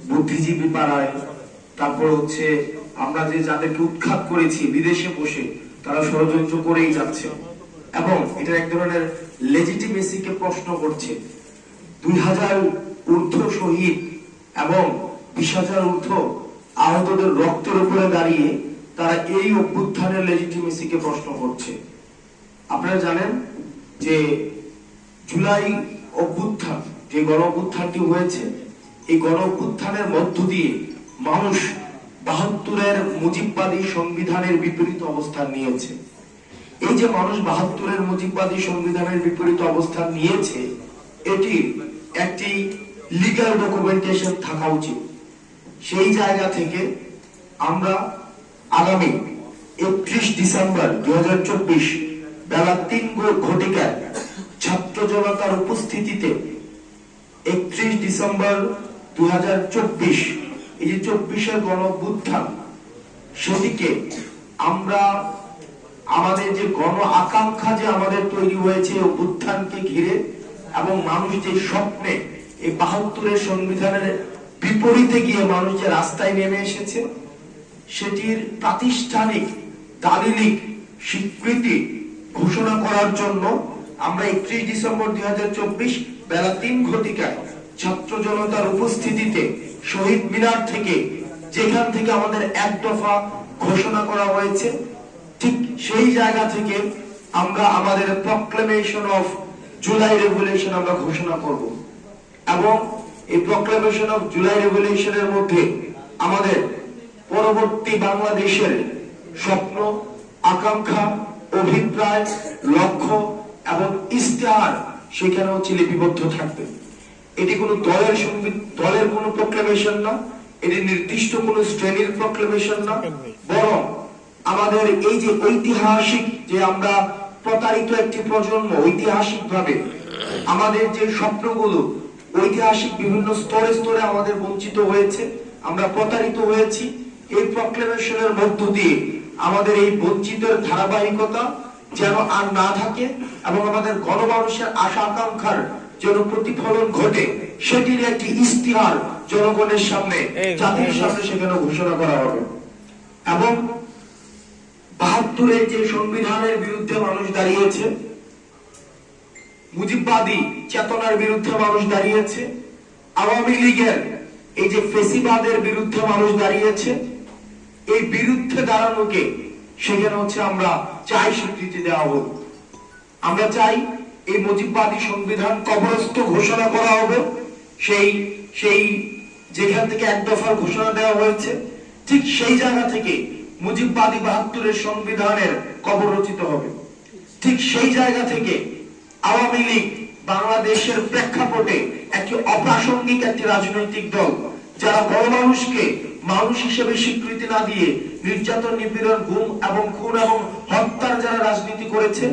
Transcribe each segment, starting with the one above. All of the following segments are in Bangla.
বুদ্ধিজীবী পাড়ায়, তারপর হচ্ছে আমরা যে যাদেরকে উৎখাত করেছি বিদেশে বসে, তারা ষড়যন্ত্র করেই যাচ্ছে এবং এটা এক ধরনের লেজিটিমেসিকে প্রশ্ন করছে। 2000 ঊর্ধ্ব শহীদ এবং 20,000 ঊর্ধ্ব আহতদের রক্তের উপরে দাঁড়িয়ে তারা এই অভ্যুত্থানের লেজিটিমেসিকে প্রশ্ন করছে। আপনারা জানেন যে জুলাই অভ্যুত্থান, যে গণ অভ্যুত্থানটি হয়েছে, এই গণ অভ্যুত্থানের মধ্য দিয়ে মানুষ 72-এর মুজিববাদী সংবিধানের বিপরীত অবস্থান নিয়েছে। এই যে মানুষ 72-এর মুজিববাদী সংবিধানের বিপরীত অবস্থান নিয়েছে, এটি একটি লিগ্যাল ডকুমেন্টেশন থাকা উচিত। সেই জায়গা থেকে আমরা আগামী 31 ডিসেম্বর 2024 বেলা 3 ঘটিকায় ছাত্র জনতার উপস্থিতিতে 31 ডিসেম্বর 2024 এই যে 24-এর গণ অভ্যুত্থান, সেটিকে আমরা আমাদের যে গণ আকাঙ্ক্ষা যে আমাদের তৈরি হয়েছে অভ্যুত্থানকে ঘিরে এবং মানুষ যে স্বপ্নে এই 72-এর সংবিধানের বিপরীতে গিয়ে মানুষ যে রাস্তায় নেমে এসেছে, সেটির প্রাতিষ্ঠানিক দালিলিক স্বীকৃতি ঘোষণা করার জন্য আমরা 31 ডিসেম্বর 2024 বেলা 3 ঘটিকায় ছাত্র জনতার উপস্থিতিতে শহীদ মিনার থেকে, যেখান থেকে আমাদের এক দফা ঘোষণা করা হয়েছে, ঠিক সেই জায়গা থেকে আমরা আমাদের প্রক্লেমেশন অফ জুলাই রেভলিউশন আমরা ঘোষণা করব এবং এই প্রক্লেমেশন অফ জুলাই রেভলিউশনের মধ্যে আমাদের পরবর্তী বাংলাদেশের স্বপ্ন, আকাঙ্ক্ষা, অভিপ্রায়, লক্ষ্য এবং ইস্তেহার সেখানে হচ্ছে লিপিবদ্ধ থাকবে। এটি কোনো দলের কোনো প্রক্লেমেশন না, এটি নির্দিষ্ট কোনো শ্রেণীর প্রক্লেমেশন না, বরং আমাদের এই যে ঐতিহাসিক যে আমরা প্রতারিত একটি প্রজন্ম, ঐতিহাসিক ভাবে আমাদের যে স্বপ্নগুলো ঐতিহাসিক বিভিন্ন স্তরে স্তরে আমাদের বঞ্চিত হয়েছে, আমরা প্রতারিত হয়েছি, এই প্রক্লেমেশনের মধ্য দিয়ে আমাদের এই বঞ্চিতের ধারাবাহিকতা যেন আর না থাকে এবং আমাদের গণমানুষের আশা আকাঙ্ক্ষার যেন প্রতিফলন ঘটে, সেটির একটি ইস্তিহার জনগণের সামনে, জাতির সামনে সেখানে ঘোষণা করা হবে। এবং 72-এর যে সংবিধানের বিরুদ্ধে মানুষ দাঁড়িয়েছে, মুজিববাদী চেতনার বিরুদ্ধে মানুষ দাঁড়িয়েছে, আওয়ামী লীগের এই যে ফেসিবাদের বিরুদ্ধে মানুষ দাঁড়িয়েছে, এই বিরুদ্ধে দাঁড়ানোকে সেখানে হচ্ছে আমরা চাই স্বীকৃতি দেওয়া হোক। আমরা চাই এই মুজিববাদী সংবিধান কবরস্থ ঘোষণা করা হবে। সেই যেখান থেকে এক দফার ঘোষণা দেওয়া হয়েছে, ঠিক সেই জায়গা থেকে মুজিববাদী 72-এর সংবিধানের কবর রচিত হবে। ঠিক সেই জায়গা থেকে আওয়ামী লীগ বাংলাদেশের প্রেক্ষাপটে একটি অপ্রাসঙ্গিক একটি রাজনৈতিক দল, যারা গণমানুষকে মানুষ হিসেবে স্বীকৃতি না দিয়ে নির্যাতন, নিপীড়ন, গুম এবং খুন এবং হত্যার যারা রাজনীতি করেছে,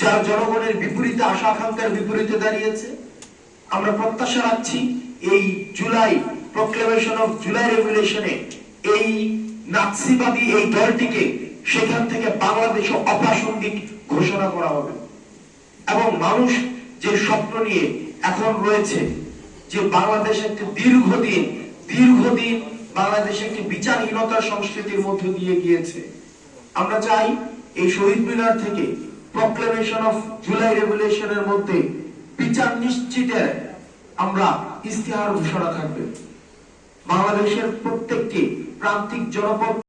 যারা জনগণের বিপরীতে, আশা আকাঙ্ক্ষার বিপরীতে দাঁড়িয়েছে, আমরা প্রত্যাশা রাখছি এই জুলাই প্রক্লেমেশন অফ জুলাই রেভলিউশনে এই নাৎসিবাদী এই দলটিকে সেখান থেকে বাংলাদেশে অপ্রাসঙ্গিক ঘোষণা করা হবে এবং মানুষ যে স্বপ্ন নিয়ে এখন রয়েছে, যে বাংলাদেশ একটি দীর্ঘদিন বাংলাদেশ একটি বিচারহীনতার সংস্কৃতির মধ্যে দিয়ে গিয়েছে, আমরা চাই এই শহীদ মিনার থেকে প্রক্লেমেশন অফ জুলাই রেভলিউশনের মধ্যে বিচার নিশ্চিতের আমরা ইস্তেহার ঘোষণা থাকবে। বাংলাদেশের প্রত্যেকটি প্রান্তিক জনপদ